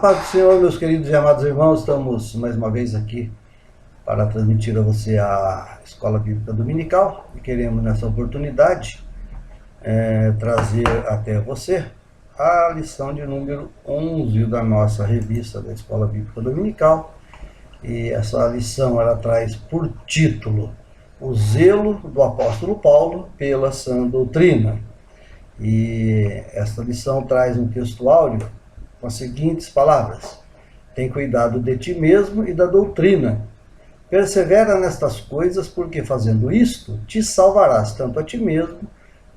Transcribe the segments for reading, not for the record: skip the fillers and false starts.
paz do Senhor, meus queridos e amados irmãos, estamos mais uma vez aqui para transmitir a você a Escola Bíblica Dominical e queremos nessa oportunidade trazer até você a lição de número 11 da nossa revista da Escola Bíblica Dominical. E essa lição ela traz por título o zelo do apóstolo Paulo pela sã doutrina. E esta lição traz um texto áudio com as seguintes palavras: tem cuidado de ti mesmo e da doutrina. Persevera nestas coisas, porque fazendo isto, te salvarás tanto a ti mesmo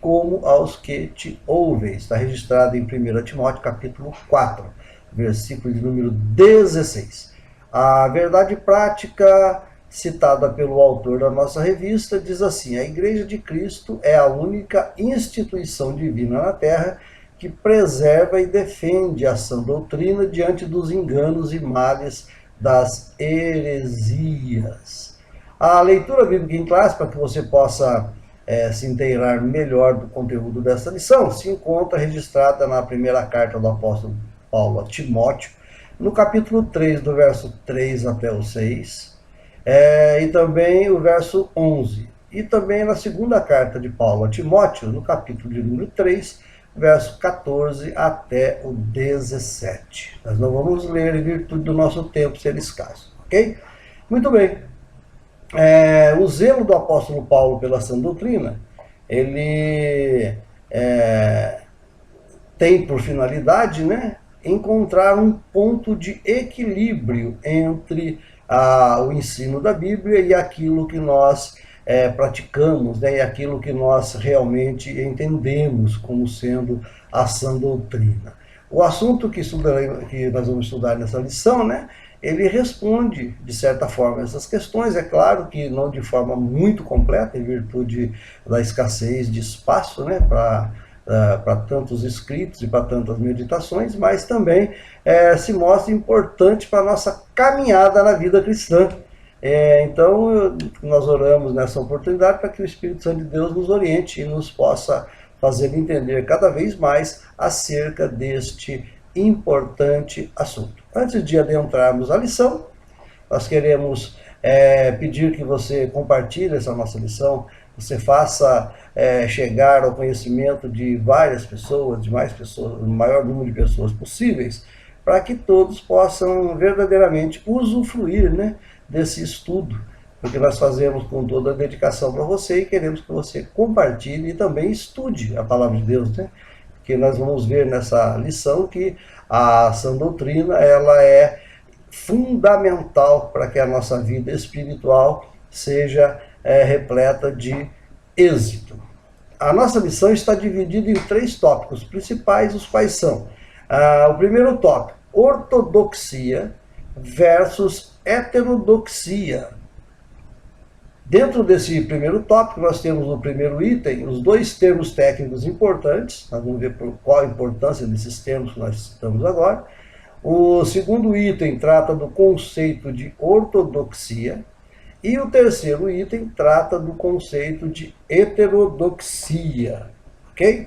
como aos que te ouvem. Está registrado em 1 Timóteo capítulo 4, versículo de número 16. A verdade prática citada pelo autor da nossa revista diz assim: a Igreja de Cristo é a única instituição divina na Terra que preserva e defende a sã doutrina diante dos enganos e males das heresias. A leitura bíblica em classe, para que você possa se inteirar melhor do conteúdo dessa lição, se encontra registrada na primeira carta do apóstolo Paulo a Timóteo, no capítulo 3, do verso 3 até o 6, e também o verso 11. E também na segunda carta de Paulo a Timóteo, no capítulo de número 3, verso 14 até o 17. Nós não vamos ler em virtude do nosso tempo ser escasso, ok? Muito bem. O zelo do apóstolo Paulo pela sã doutrina, ele tem por finalidade, encontrar um ponto de equilíbrio entre o ensino da Bíblia e aquilo que nós praticamos, e aquilo que nós realmente entendemos como sendo a sã doutrina. O assunto que nós vamos estudar nessa lição, ele responde, de certa forma, essas questões. É claro que não de forma muito completa, em virtude da escassez de espaço para tantos escritos e para tantas meditações, mas também se mostra importante para a nossa caminhada na vida cristã. Então, nós oramos nessa oportunidade para que o Espírito Santo de Deus nos oriente e nos possa fazer entender cada vez mais acerca deste importante assunto. Antes de adentrarmos a lição, nós queremos pedir que você compartilhe essa nossa lição, você faça chegar ao conhecimento de várias pessoas, de mais pessoas, o maior número de pessoas possíveis, para que todos possam verdadeiramente usufruir, desse estudo, porque nós fazemos com toda a dedicação para você e queremos que você compartilhe e também estude a palavra de Deus, Porque nós vamos ver nessa lição que a sã doutrina ela é fundamental para que a nossa vida espiritual seja repleta de êxito. A nossa lição está dividida em 3 tópicos principais, os quais são: o primeiro tópico, ortodoxia versus heterodoxia. Dentro desse primeiro tópico, nós temos no primeiro item os 2 termos técnicos importantes. Nós vamos ver qual a importância desses termos que nós estamos agora. O segundo item trata do conceito de ortodoxia. E o terceiro item trata do conceito de heterodoxia. Ok?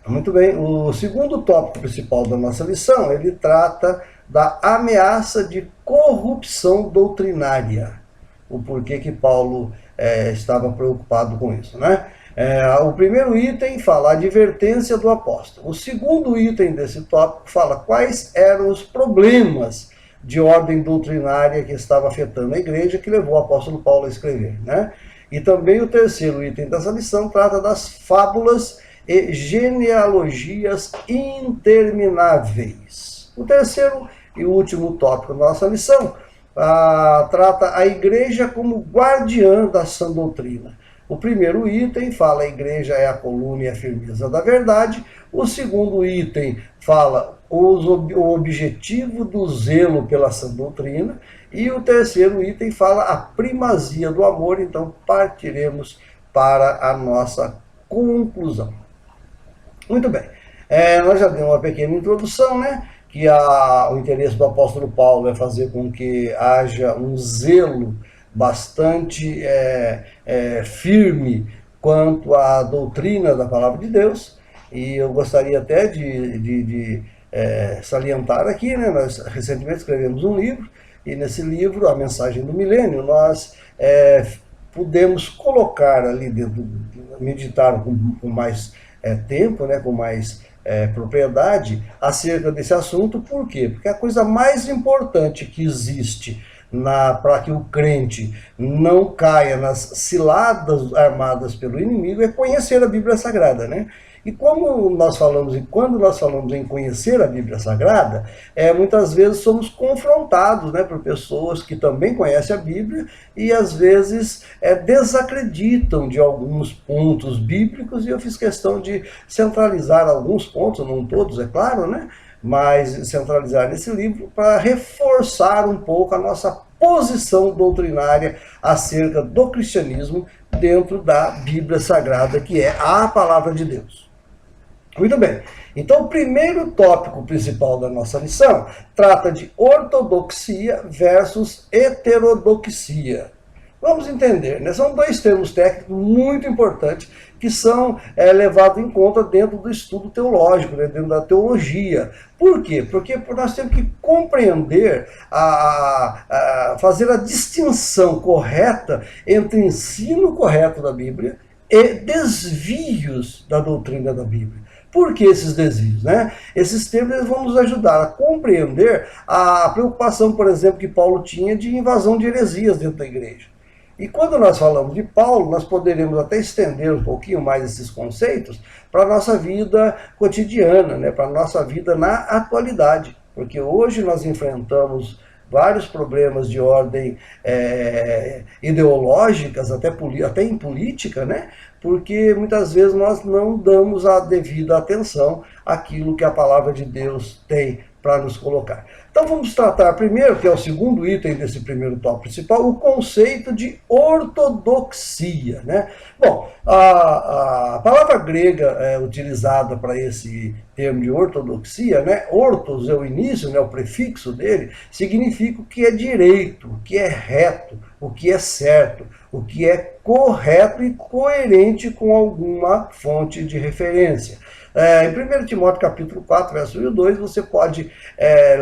Muito bem. O segundo tópico principal da nossa lição, ele trata da ameaça de corrupção doutrinária. O porquê que Paulo estava preocupado com isso, o primeiro item fala a advertência do apóstolo. O segundo item desse tópico fala quais eram os problemas de ordem doutrinária que estava afetando a igreja, que levou o apóstolo Paulo a escrever, E também o terceiro item dessa lição trata das fábulas e genealogias intermináveis. O terceiro e último tópico da nossa lição trata a igreja como guardiã da sã doutrina. O primeiro item fala a igreja é a coluna e a firmeza da verdade. O segundo item fala o objetivo do zelo pela sã doutrina. E o terceiro item fala a primazia do amor. Então partiremos para a nossa conclusão. Muito bem, nós já demos uma pequena introdução, que o interesse do apóstolo Paulo é fazer com que haja um zelo bastante firme quanto à doutrina da palavra de Deus, e eu gostaria até de salientar aqui, né? Nós recentemente escrevemos um livro, e nesse livro, A Mensagem do Milênio, nós pudemos colocar ali dentro, meditar com mais tempo, né? Com mais propriedade acerca desse assunto. Por quê? Porque a coisa mais importante que existe para que o crente não caia nas ciladas armadas pelo inimigo é conhecer a Bíblia Sagrada, né? E como nós falamos, e quando nós falamos em conhecer a Bíblia Sagrada, muitas vezes somos confrontados, né, por pessoas que também conhecem a Bíblia e às vezes desacreditam de alguns pontos bíblicos, e eu fiz questão de centralizar alguns pontos, não todos, é claro, né? Mas centralizar nesse livro para reforçar um pouco a nossa posição doutrinária acerca do cristianismo dentro da Bíblia Sagrada, que é a Palavra de Deus. Muito bem, então o primeiro tópico principal da nossa lição trata de ortodoxia versus heterodoxia. Vamos entender, né? São dois termos técnicos muito importantes que são levados em conta dentro do estudo teológico, né? Dentro da teologia. Por quê? Porque nós temos que compreender, fazer a distinção correta entre o ensino correto da Bíblia e desvios da doutrina da Bíblia. Por que esses desvios, né? Esses termos vão nos ajudar a compreender a preocupação, por exemplo, que Paulo tinha de invasão de heresias dentro da igreja. E quando nós falamos de Paulo, nós poderemos até estender um pouquinho mais esses conceitos para a nossa vida cotidiana, né? Para a nossa vida na atualidade. Porque hoje nós enfrentamos vários problemas de ordem ideológicas, até em política, né? Porque muitas vezes nós não damos a devida atenção àquilo que a palavra de Deus tem para nos colocar. Então vamos tratar primeiro, que é o segundo item desse primeiro tópico principal, o conceito de ortodoxia, né? Bom, a palavra grega utilizada para esse termo de ortodoxia, né? Ortos é o início, né? O prefixo dele, significa o que é direito, o que é reto, o que é certo, o que é correto e coerente com alguma fonte de referência. Em 1 Timóteo capítulo 4, verso 2, você pode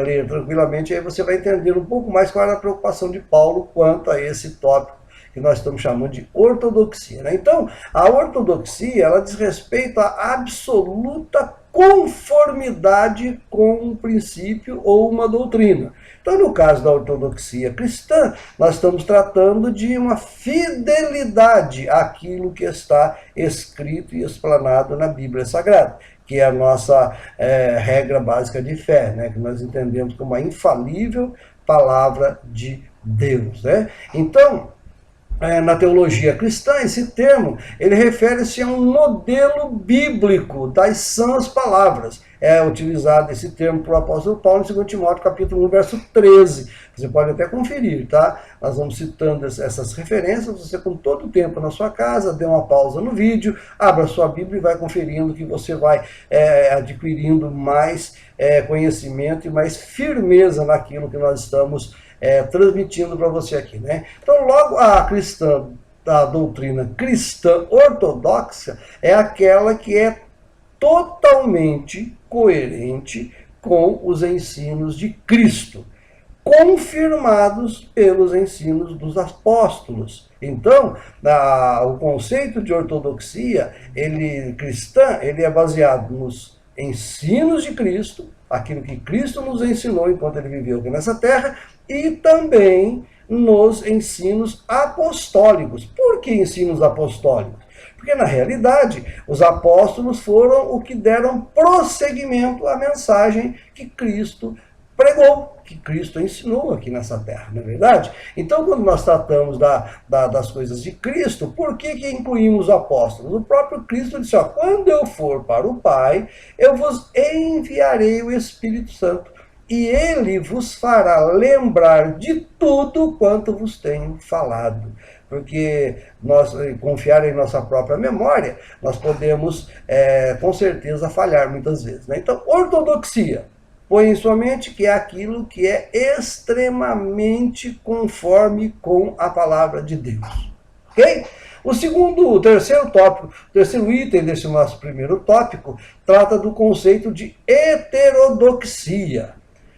ler tranquilamente, aí você vai entender um pouco mais qual era a preocupação de Paulo quanto a esse tópico que nós estamos chamando de ortodoxia, né? Então, a ortodoxia, ela diz respeito à absoluta conformidade com um princípio ou uma doutrina. Então, no caso da ortodoxia cristã, nós estamos tratando de uma fidelidade àquilo que está escrito e explanado na Bíblia Sagrada, que é a nossa regra básica de fé, né? Que nós entendemos como a infalível palavra de Deus, né? Então, na teologia cristã, esse termo, ele refere-se a um modelo bíblico das sãs palavras. É utilizado esse termo para o apóstolo Paulo em 2 Timóteo capítulo 1, verso 13. Você pode até conferir, tá? Nós vamos citando essas referências, você com todo o tempo na sua casa, dê uma pausa no vídeo, abra sua Bíblia e vai conferindo, que você vai adquirindo mais conhecimento e mais firmeza naquilo que nós estamos transmitindo para você aqui, né? Então, logo a doutrina cristã ortodoxa é aquela que é totalmente coerente com os ensinos de Cristo, confirmados pelos ensinos dos apóstolos. Então, o conceito de ortodoxia cristã, ele é baseado nos ensinos de Cristo, aquilo que Cristo nos ensinou enquanto ele viveu aqui nessa terra, e também nos ensinos apostólicos. Por que ensinos apostólicos? Porque, na realidade, os apóstolos foram o que deram prosseguimento à mensagem que Cristo pregou, que Cristo ensinou aqui nessa terra, não é verdade? Então, quando nós tratamos das coisas de Cristo, por que incluímos os apóstolos? O próprio Cristo disse, quando eu for para o Pai, eu vos enviarei o Espírito Santo, e ele vos fará lembrar de tudo quanto vos tenho falado. Porque nós confiar em nossa própria memória, nós podemos, com certeza, falhar muitas vezes, né? Então, ortodoxia. Põe em sua mente que é aquilo que é extremamente conforme com a palavra de Deus. Ok? O terceiro tópico, o terceiro item desse nosso primeiro tópico, trata do conceito de heterodoxia.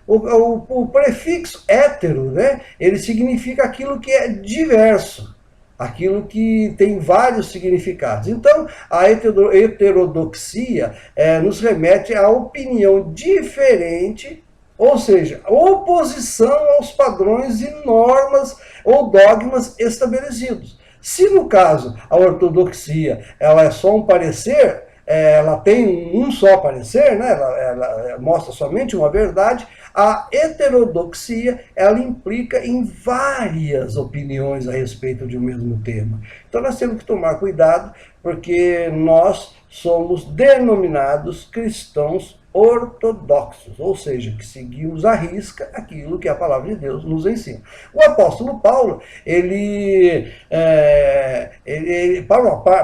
O prefixo hétero, né, ele significa aquilo que é diverso, aquilo que tem vários significados. Então, a heterodoxia nos remete à opinião diferente, ou seja, oposição aos padrões e normas ou dogmas estabelecidos. Se no caso a ortodoxia ela é só um parecer, ela tem um só parecer, né? Ela mostra somente uma verdade, a heterodoxia ela implica em várias opiniões a respeito de um mesmo tema. Então nós temos que tomar cuidado, porque nós somos denominados cristãos ortodoxos, ou seja, que seguimos à risca aquilo que a palavra de Deus nos ensina. O apóstolo Paulo,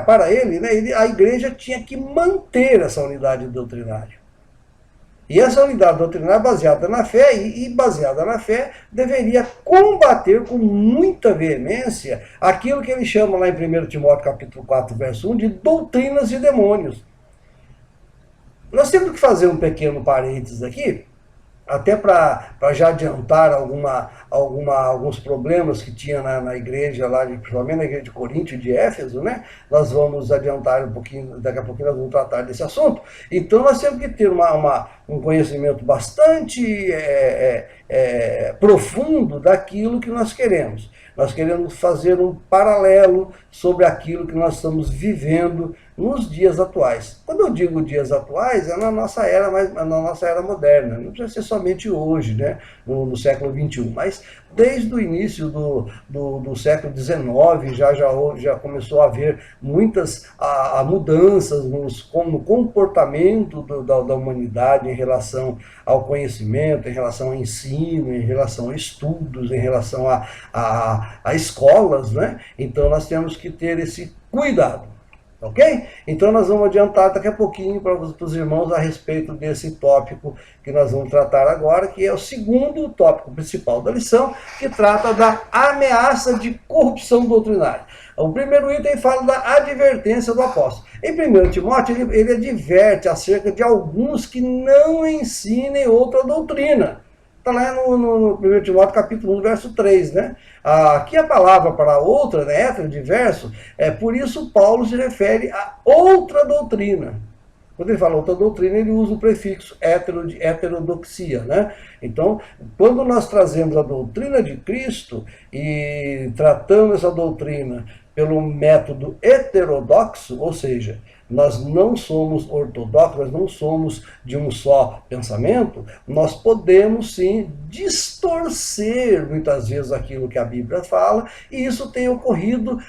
para ele, né, a igreja tinha que manter essa unidade doutrinária. E essa unidade doutrinária baseada na fé, e baseada na fé, deveria combater com muita veemência aquilo que ele chama lá em 1 Timóteo capítulo 4, verso 1, de doutrinas de demônios. Nós temos que fazer um pequeno parênteses aqui, até para já adiantar alguns problemas que tinha na igreja, lá, principalmente na igreja de Corinto e de Éfeso, né? Nós vamos adiantar um pouquinho, daqui a pouquinho nós vamos tratar desse assunto. Então nós temos que ter um conhecimento bastante profundo daquilo que nós queremos. Nós queremos fazer um paralelo sobre aquilo que nós estamos vivendo nos dias atuais. Quando eu digo dias atuais, é na nossa era moderna. Não precisa ser somente hoje, né, no século XXI, mas desde o início do século XIX já começou a haver muitas mudanças no comportamento da humanidade em relação ao conhecimento, em relação ao ensino, em relação a estudos, em relação a escolas, né? Então nós temos que ter esse cuidado. Ok? Então nós vamos adiantar daqui a pouquinho para os irmãos a respeito desse tópico que nós vamos tratar agora, que é o segundo tópico principal da lição, que trata da ameaça de corrupção doutrinária. O primeiro item fala da advertência do apóstolo. Em 1 Timóteo, ele adverte acerca de alguns que não ensinem outra doutrina. Está lá no 1 Timóteo capítulo 1, verso 3, né? Aqui a palavra para outra, né, heterodiverso, por isso Paulo se refere a outra doutrina. Quando ele fala outra doutrina, ele usa o prefixo de heterodoxia, né? Então, quando nós trazemos a doutrina de Cristo e tratamos essa doutrina pelo método heterodoxo, ou seja, nós não somos ortodoxos, nós não somos de um só pensamento, nós podemos sim distorcer muitas vezes aquilo que a Bíblia fala, e isso tem ocorrido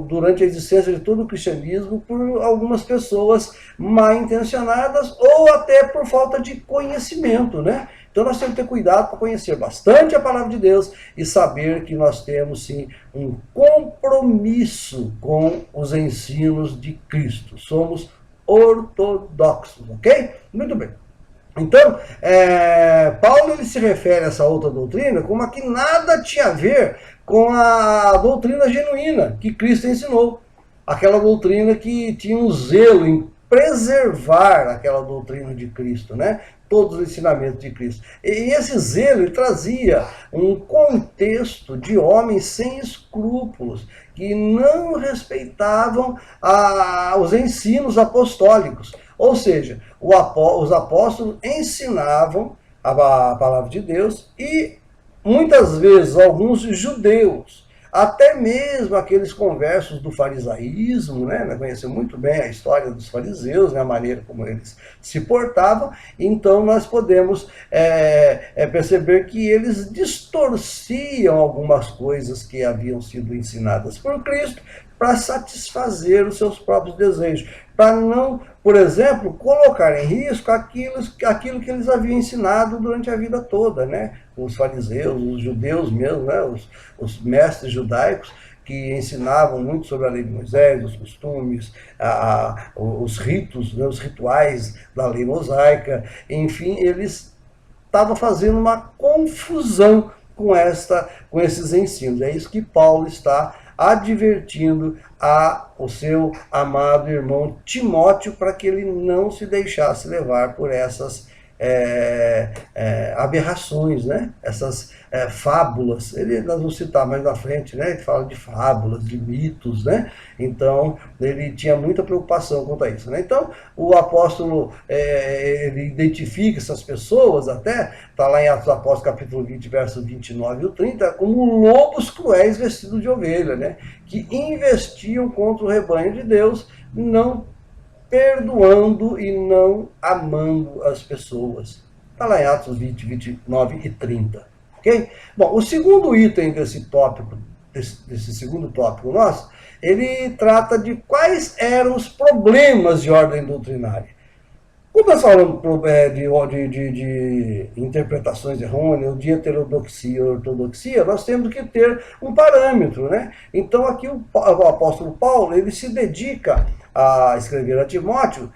durante a existência de todo o cristianismo por algumas pessoas mal intencionadas ou até por falta de conhecimento, né? Então nós temos que ter cuidado para conhecer bastante a palavra de Deus e saber que nós temos sim um compromisso com os ensinos de Cristo. Somos ortodoxos, ok? Muito bem. Então, Paulo ele se refere a essa outra doutrina como a que nada tinha a ver com a doutrina genuína que Cristo ensinou. Aquela doutrina que tinha um zelo em preservar aquela doutrina de Cristo, né? Todos os ensinamentos de Cristo. E esse zelo ele trazia um contexto de homens sem escrúpulos, que não respeitavam os ensinos apostólicos. Ou seja, os apóstolos ensinavam a palavra de Deus e muitas vezes alguns judeus, até mesmo aqueles conversos do farisaísmo, né? Conhecemos muito bem a história dos fariseus, né? A maneira como eles se portavam, então nós podemos perceber que eles distorciam algumas coisas que haviam sido ensinadas por Cristo para satisfazer os seus próprios desejos, para não, por exemplo, colocar em risco aquilo que eles haviam ensinado durante a vida toda, né? Os fariseus, os judeus mesmo, né? Os mestres judaicos, que ensinavam muito sobre a lei de Moisés, os costumes, os ritos, né? Os rituais da lei mosaica, enfim, eles estavam fazendo uma confusão com esses ensinos. É isso que Paulo está advertindo o seu amado irmão Timóteo para que ele não se deixasse levar por essas aberrações, né? Essas fábulas. Nós vamos citar mais na frente, né? Ele fala de fábulas, de mitos, né? Então, ele tinha muita preocupação quanto a isso, né? Então, o apóstolo ele identifica essas pessoas, até está lá em Atos dos Apóstolos, capítulo 20, versos 29 e 30, como lobos cruéis vestidos de ovelha, né? Que investiam contra o rebanho de Deus, não perdoando e não amando as pessoas. Está lá em Atos 20, 29 e 30. Ok? Bom, o segundo item desse tópico, desse segundo tópico nosso, ele trata de quais eram os problemas de ordem doutrinária. Quando nós falamos de interpretações errôneas, de heterodoxia e ortodoxia, nós temos que ter um parâmetro, né? Então aqui o apóstolo Paulo, ele se dedica a escrever a Timóteo,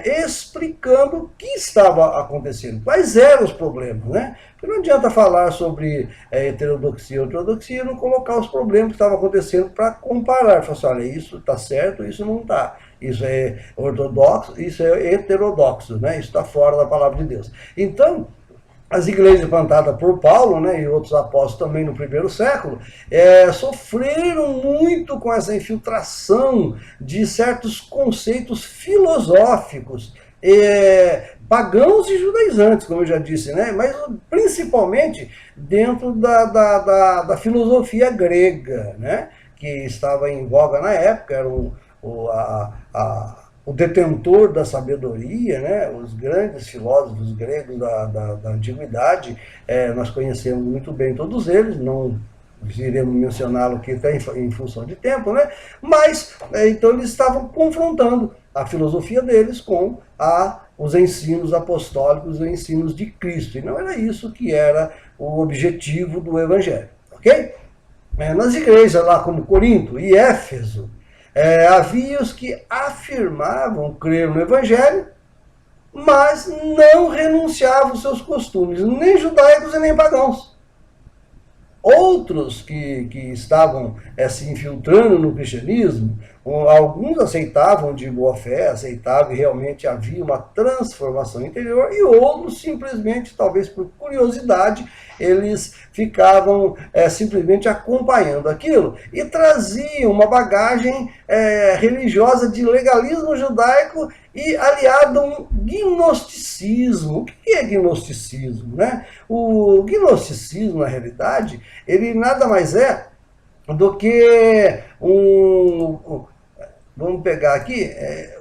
explicando o que estava acontecendo, quais eram os problemas, né? Porque não adianta falar sobre heterodoxia e ortodoxia e não colocar os problemas que estavam acontecendo para comparar. Falar assim, olha, isso está certo, isso não está. Isso é ortodoxo, isso é heterodoxo, né? Isso está fora da palavra de Deus. Então, as igrejas plantadas por Paulo, né, e outros apóstolos também no primeiro século, sofreram muito com essa infiltração de certos conceitos filosóficos, pagãos e judaizantes, como eu já disse, né, mas principalmente dentro da filosofia grega, né, que estava em voga na época, era o detentor da sabedoria, né? Os grandes filósofos gregos da antiguidade, nós conhecemos muito bem todos eles, não iremos mencioná-lo aqui até em função de tempo, né? Mas, então eles estavam confrontando a filosofia deles com os ensinos apostólicos, os ensinos de Cristo, e não era isso que era o objetivo do Evangelho, ok? Nas igrejas lá como Corinto e Éfeso, havia os que afirmavam crer no Evangelho, mas não renunciavam aos seus costumes, nem judaicos e nem pagãos. Outros que estavam se infiltrando no cristianismo, alguns aceitavam de boa fé, aceitavam e realmente havia uma transformação interior, e outros simplesmente, talvez por curiosidade, eles ficavam simplesmente acompanhando aquilo e traziam uma bagagem religiosa de legalismo judaico e aliado a um gnosticismo. O que é gnosticismo, né? O gnosticismo, na realidade, ele nada mais é do que vamos pegar aqui,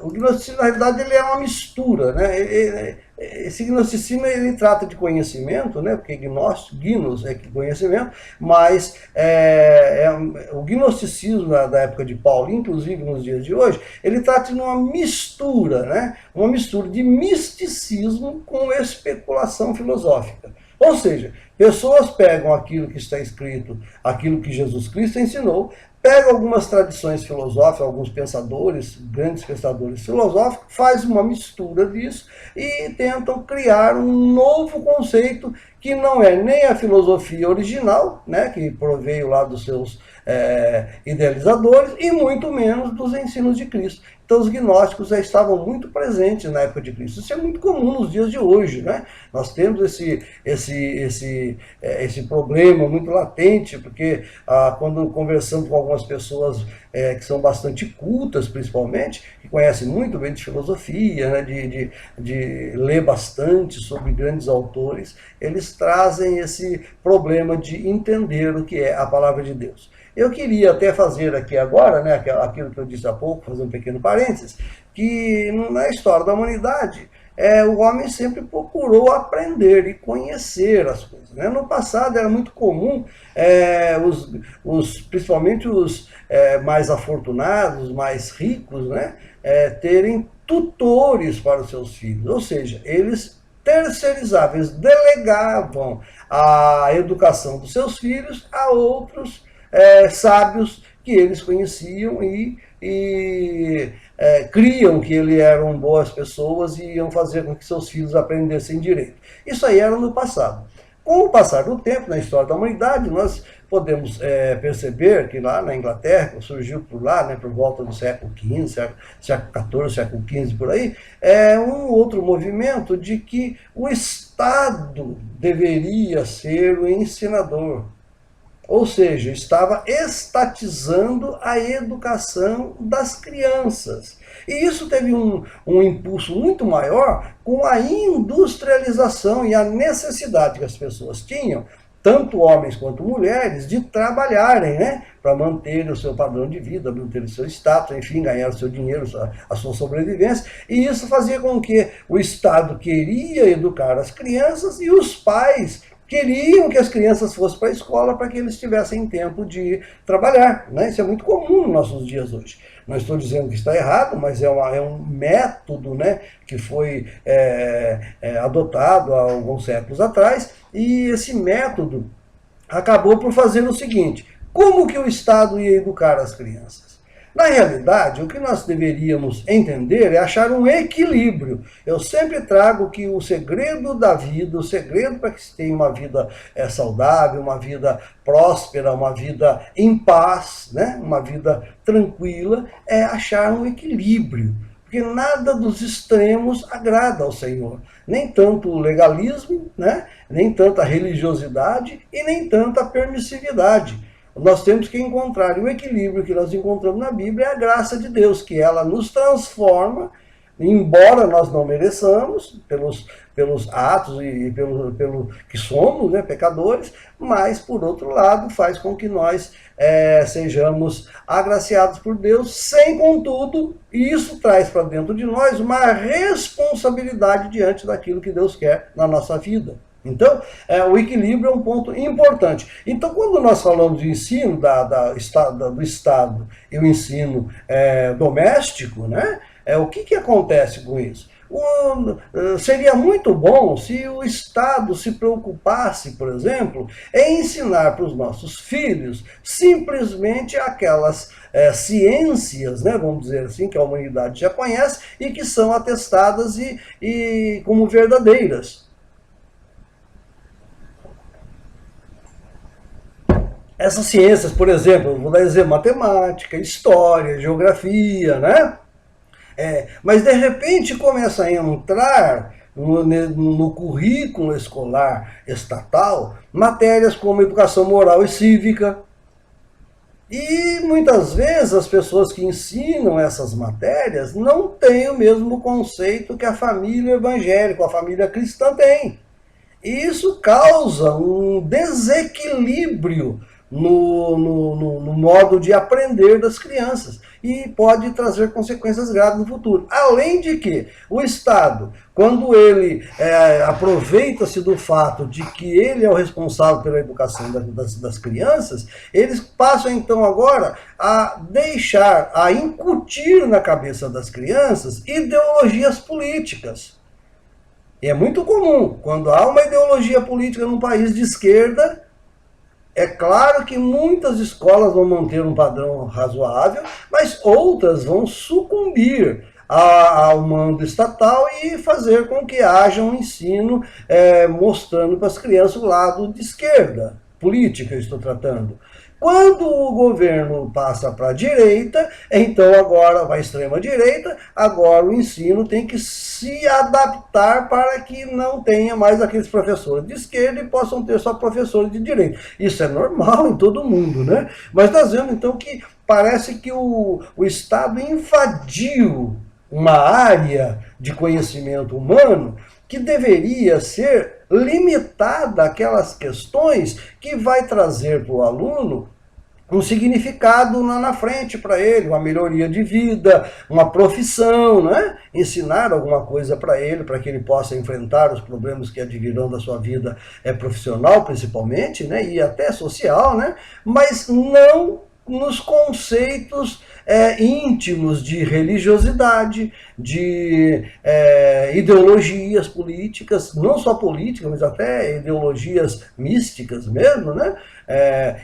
o gnosticismo, na realidade, ele é uma mistura, né? Esse gnosticismo, ele trata de conhecimento, né? Porque gnos é conhecimento, mas o gnosticismo da época de Paulo, inclusive nos dias de hoje, ele trata de uma mistura, né? Uma mistura de misticismo com especulação filosófica. Ou seja, pessoas pegam aquilo que está escrito, aquilo que Jesus Cristo ensinou, pega algumas tradições filosóficas, alguns pensadores, grandes pensadores filosóficos, faz uma mistura disso e tentam criar um novo conceito que não é nem a filosofia original, né, que proveio lá dos seus idealizadores, e muito menos dos ensinos de Cristo. Então os gnósticos já estavam muito presentes na época de Cristo. Isso é muito comum nos dias de hoje, né? Nós temos esse problema muito latente, porque quando conversamos com algumas pessoas que são bastante cultas, principalmente, que conhecem muito bem de filosofia, né, de ler bastante sobre grandes autores, eles trazem esse problema de entender o que é a palavra de Deus. Eu queria até fazer aqui agora, né, aquilo que eu disse há pouco, fazer um pequeno parênteses, que na história da humanidade, o homem sempre procurou aprender e conhecer as coisas, né? No passado era muito comum, principalmente os mais afortunados, mais ricos, né, terem tutores para os seus filhos, ou seja, eles terceirizavam, eles delegavam a educação dos seus filhos a outros sábios que eles conheciam e criam que eles eram boas pessoas e iam fazer com que seus filhos aprendessem direito. Isso aí era no passado. Com o passar do tempo, na história da humanidade, nós podemos perceber que lá na Inglaterra, surgiu por lá, né, por volta do século XV, século XIV, século XV, por aí, um outro movimento de que o Estado deveria ser o ensinador. Ou seja, estava estatizando a educação das crianças. E isso teve um impulso muito maior com a industrialização e a necessidade que as pessoas tinham, tanto homens quanto mulheres, de trabalharem, né, para manter o seu padrão de vida, manter o seu status, enfim, ganhar o seu dinheiro, a sua sobrevivência. E isso fazia com que o Estado queria educar as crianças e os pais queriam que as crianças fossem para a escola para que eles tivessem tempo de trabalhar, né? Isso é muito comum nos nossos dias hoje. Não estou dizendo que está errado, mas é um método, né, que foi adotado há alguns séculos atrás, e esse método acabou por fazer o seguinte: como que o Estado ia educar as crianças? Na realidade, o que nós deveríamos entender é achar um equilíbrio. Eu sempre trago que o segredo da vida, o segredo para que se tenha uma vida saudável, uma vida próspera, uma vida em paz, né? Uma vida tranquila, é achar um equilíbrio. Porque nada dos extremos agrada ao Senhor. Nem tanto o legalismo, né? Nem tanto a religiosidade e nem tanto a permissividade. Nós temos que encontrar o equilíbrio que nós encontramos na Bíblia, é a graça de Deus, que ela nos transforma, embora nós não mereçamos, pelos atos e pelo que somos, né, pecadores, mas, por outro lado, faz com que nós sejamos agraciados por Deus, sem, contudo, e isso traz para dentro de nós uma responsabilidade diante daquilo que Deus quer na nossa vida. Então, o equilíbrio é um ponto importante. Então, quando nós falamos de ensino do Estado e o ensino doméstico, né, o que acontece com isso? Seria muito bom se o Estado se preocupasse, por exemplo, em ensinar para os nossos filhos simplesmente aquelas ciências, né, vamos dizer assim, que a humanidade já conhece e que são atestadas e como verdadeiras. Essas ciências, por exemplo, vou dar exemplo, matemática, história, geografia, né? Mas de repente começa a entrar no currículo escolar estatal matérias como educação moral e cívica. E muitas vezes as pessoas que ensinam essas matérias não têm o mesmo conceito que a família evangélica, a família cristã tem. E isso causa um desequilíbrio no modo de aprender das crianças e pode trazer consequências graves no futuro. Além de que o Estado, quando ele aproveita-se do fato de que ele é o responsável pela educação das crianças, eles passam então agora a incutir na cabeça das crianças ideologias políticas. E é muito comum, quando há uma ideologia política num país de esquerda, é claro que muitas escolas vão manter um padrão razoável, mas outras vão sucumbir ao mando estatal e fazer com que haja um ensino mostrando para as crianças o lado de esquerda, política eu estou tratando. Quando o governo passa para a direita, então agora vai à extrema direita, agora o ensino tem que se adaptar para que não tenha mais aqueles professores de esquerda e possam ter só professores de direita. Isso é normal em todo mundo, né? Mas nós vemos então que parece que o Estado invadiu uma área de conhecimento humano que deveria ser limitada àquelas questões que vai trazer para o aluno um significado na frente para ele, uma melhoria de vida, uma profissão, né? Ensinar alguma coisa para ele, para que ele possa enfrentar os problemas que advirão da sua vida profissional, principalmente, né? E até social, né? Mas não nos conceitos íntimos de religiosidade, de ideologias políticas, não só políticas, mas até ideologias místicas mesmo, né?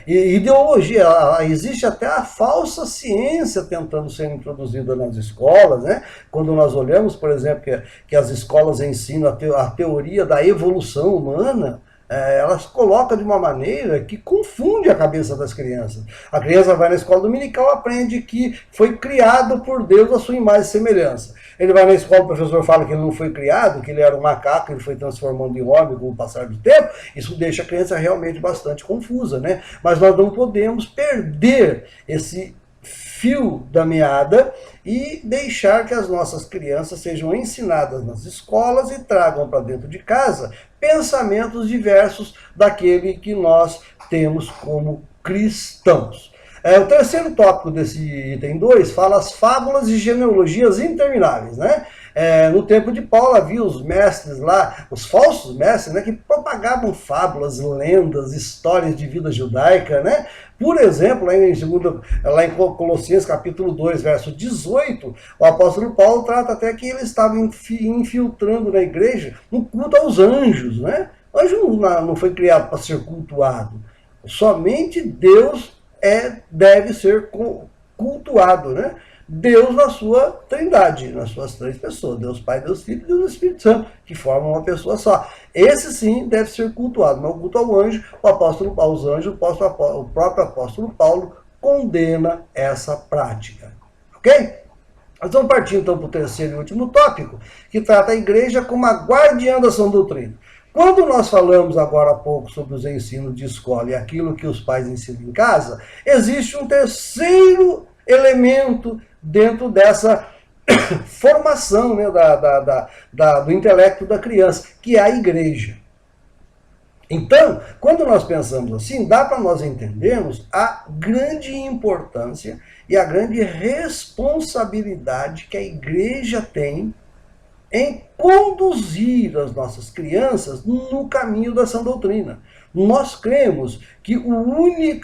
Ideologia, existe até a falsa ciência tentando ser introduzida nas escolas, né? Quando nós olhamos, por exemplo, que as escolas ensinam a teoria da evolução humana, elas colocam de uma maneira que confunde a cabeça das crianças. A criança vai na escola dominical, aprende que foi criado por Deus a sua imagem e semelhança. Ele vai na escola, o professor fala que ele não foi criado, que ele era um macaco, ele foi transformando em homem com o passar do tempo. Isso deixa a criança realmente bastante confusa, né? Mas nós não podemos perder esse fio da meada e deixar que as nossas crianças sejam ensinadas nas escolas e tragam para dentro de casa pensamentos diversos daquele que nós temos como cristãos. O terceiro tópico desse item 2 fala as fábulas e genealogias intermináveis, né? No tempo de Paulo havia os mestres lá, os falsos mestres, né, que propagavam fábulas, lendas, histórias de vida judaica, né? Por exemplo, lá em Colossenses capítulo 2, verso 18, o apóstolo Paulo trata até que ele estava infiltrando na igreja um culto aos anjos, né? O anjo não foi criado para ser cultuado. Somente Deus deve ser cultuado, né? Deus na sua trindade, nas suas três pessoas, Deus Pai, Deus Filho e Deus Espírito Santo, que formam uma pessoa só. Esse sim deve ser cultuado, mas o culto ao anjo, aos anjos, o próprio apóstolo Paulo condena essa prática. Ok? Nós vamos partir então para o terceiro e último tópico, que trata a igreja como a guardiã da sã doutrina. Quando nós falamos agora há pouco sobre os ensinos de escola e aquilo que os pais ensinam em casa, existe um terceiro elemento dentro dessa formação, né, do intelecto da criança, que é a igreja. Então, quando nós pensamos assim, dá para nós entendermos a grande importância e a grande responsabilidade que a igreja tem em conduzir as nossas crianças no caminho da sã doutrina. Nós cremos que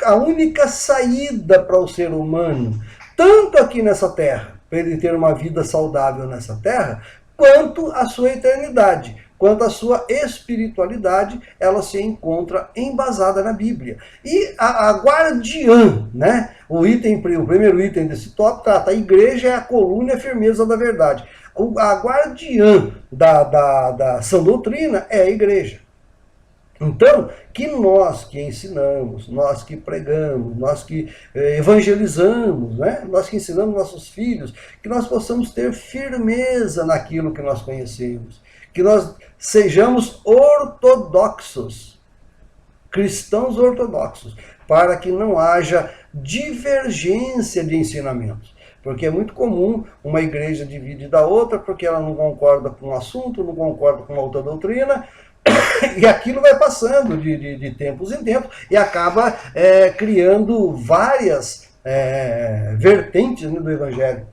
a única saída para o ser humano, tanto aqui nessa terra, para ele ter uma vida saudável nessa terra, quanto a sua eternidade, quanto a sua espiritualidade, ela se encontra embasada na Bíblia. E a guardiã, né? O primeiro item desse tópico trata: a igreja é a coluna e a firmeza da verdade. A guardiã da sã doutrina é a igreja. Então, que nós que ensinamos, nós que pregamos, nós que evangelizamos, né? Nós que ensinamos nossos filhos, que nós possamos ter firmeza naquilo que nós conhecemos, que nós sejamos ortodoxos, cristãos ortodoxos, para que não haja divergência de ensinamentos. Porque é muito comum uma igreja dividir da outra, porque ela não concorda com um assunto, não concorda com uma outra doutrina, e aquilo vai passando de tempos em tempos e acaba criando várias vertentes, né, do evangelho.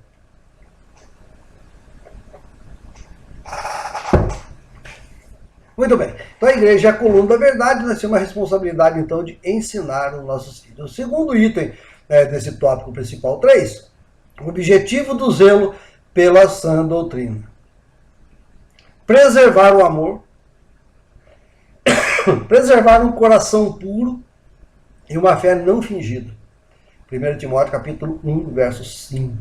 Muito bem. Então a igreja é a coluna da verdade, nós temos uma responsabilidade então de ensinar os nossos filhos. O segundo item desse tópico principal 3, o objetivo do zelo pela sã doutrina. Preservar o amor, preservar um coração puro e uma fé não fingida. 1 Timóteo capítulo 1, verso 5.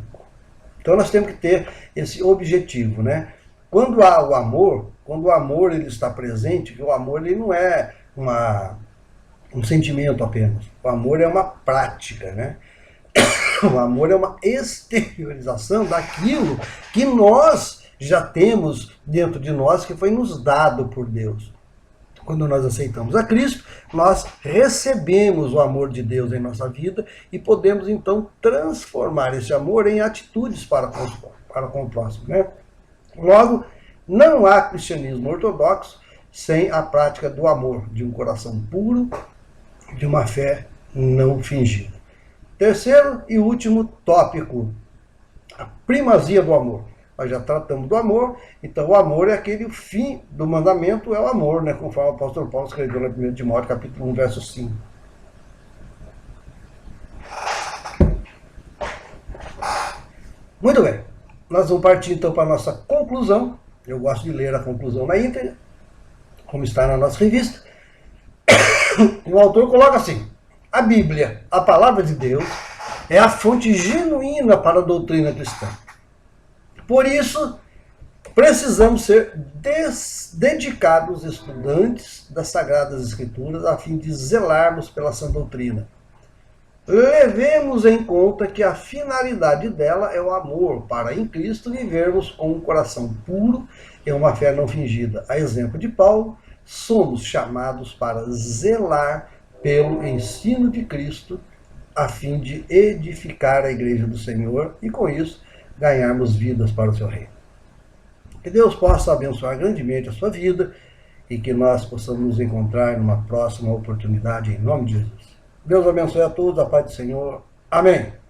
Então nós temos que ter esse objetivo, né? Quando há o amor ele está presente, o amor ele não é um sentimento apenas. O amor é uma prática, né? O amor é uma exteriorização daquilo que nós já temos dentro de nós, que foi nos dado por Deus. Quando nós aceitamos a Cristo, nós recebemos o amor de Deus em nossa vida e podemos então transformar esse amor em atitudes para com o próximo, né? Logo, não há cristianismo ortodoxo sem a prática do amor, de um coração puro, de uma fé não fingida. Terceiro e último tópico, a primazia do amor. Nós já tratamos do amor, então o amor é aquele fim do mandamento, é o amor, né? Conforme o apóstolo Paulo escreveu na 1 Timóteo, capítulo 1, verso 5. Muito bem, nós vamos partir então para a nossa conclusão. Eu gosto de ler a conclusão na íntegra, como está na nossa revista. E o autor coloca assim: a Bíblia, a palavra de Deus, é a fonte genuína para a doutrina cristã. Por isso, Precisamos ser dedicados estudantes das Sagradas Escrituras a fim de zelarmos pela sã doutrina. Levemos em conta que a finalidade dela é o amor, para em Cristo vivermos com um coração puro e uma fé não fingida. A exemplo de Paulo, somos chamados para zelar pelo ensino de Cristo, a fim de edificar a igreja do Senhor e, com isso, ganharmos vidas para o seu reino. Que Deus possa abençoar grandemente a sua vida e que nós possamos nos encontrar numa próxima oportunidade, em nome de Jesus. Deus abençoe a todos, a paz do Senhor. Amém.